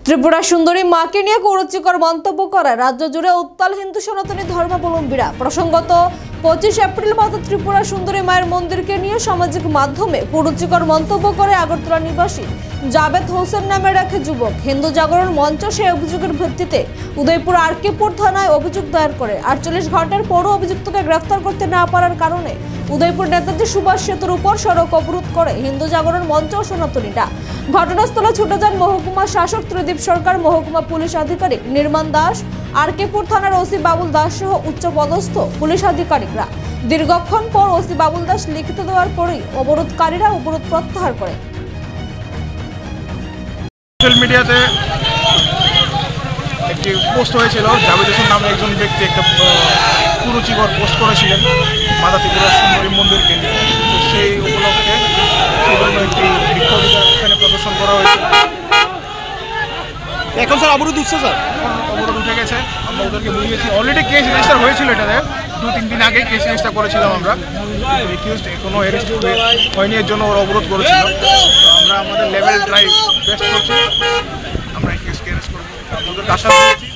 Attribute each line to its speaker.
Speaker 1: ত্রিপুরা সুন্দরী মাকে নিয়ে কুরুচিকর মন্তব্য করায় রাজ্য জুড়ে উত্তাল হিন্দু সনাতনী ধর্মাবলম্বীরা। প্রসঙ্গত 25 এপ্রিল মাত্র ত্রিপুরা সুন্দরী মায়ের মন্দিরকে নিয়ে সামাজিক মাধ্যমে কুরুচিকর মন্তব্য করে আগরতলা নিবাসী জাবেদ হোসেন নামের এক যুবক। হিন্দু জাগরণ মঞ্চ সেই অভিযোগের ভিত্তিতে উদয়পুর আরকেপুর থানায় অভিযোগ দায়ের করে। 48 ঘন্টার পরও অভিযুক্তকে গ্রেফতার করতে না পারার কারণে উদয়পুর নেতাজি সুভাষ সেতুর উপর সড়ক অবরোধ করে হিন্দু জাগরণ মঞ্চ ও সনাতনীরা। ঘটনাস্থলে ছুটে যান মহকুমা শাসক ত্রিদীপ সরকার, মহকুমা পুলিশ আধিকারিক নির্মাণ দাস, আরকেপুর থানার ওসি বাবুল দাস সহ উচ্চপদস্থ পুলিশ আধিকারিকরা। দীর্ঘক্ষণ পর ওসি বাবুল দাস লিখিত দেওয়ার পরেই অবরোধকারীরা অবরোধ প্রত্যাহার করে।
Speaker 2: সোশ্যাল মিডিয়াতে একটি পোস্ট হয়েছিল, জাবেদ হোসেন নামে একজন ব্যক্তি একটা কুরুচিকর পোস্ট করেছিলেন মাতা ত্রিপুরা সুন্দরী মন্দিরকে নিয়ে। তো সেই উপলক্ষে সেজন্য একটি বিক্ষোভ এখানে প্রদর্শন করা হয়েছে।
Speaker 3: এখন স্যার অবরোধ উঠছে, স্যার
Speaker 2: এখন অবরোধ উঠে গেছে। আমরা ওদেরকে বুঝিয়েছি, অলরেডি কেস রেজিস্টার হয়েছিল, এটাতে 2-3 দিন আগে কেস রেজিস্টার করেছিলাম আমরা। রিকিউজড কোনো অ্যারেস্ট হয়নি, এর জন্য ওরা অবরোধ করেছিল। তো আমরা আমাদের লেভেল ড্রাইভ বেস্ট করছি, আমরা এই কেসকে অ্যারেস্ট করবো, আমাদের আশা দিয়েছি।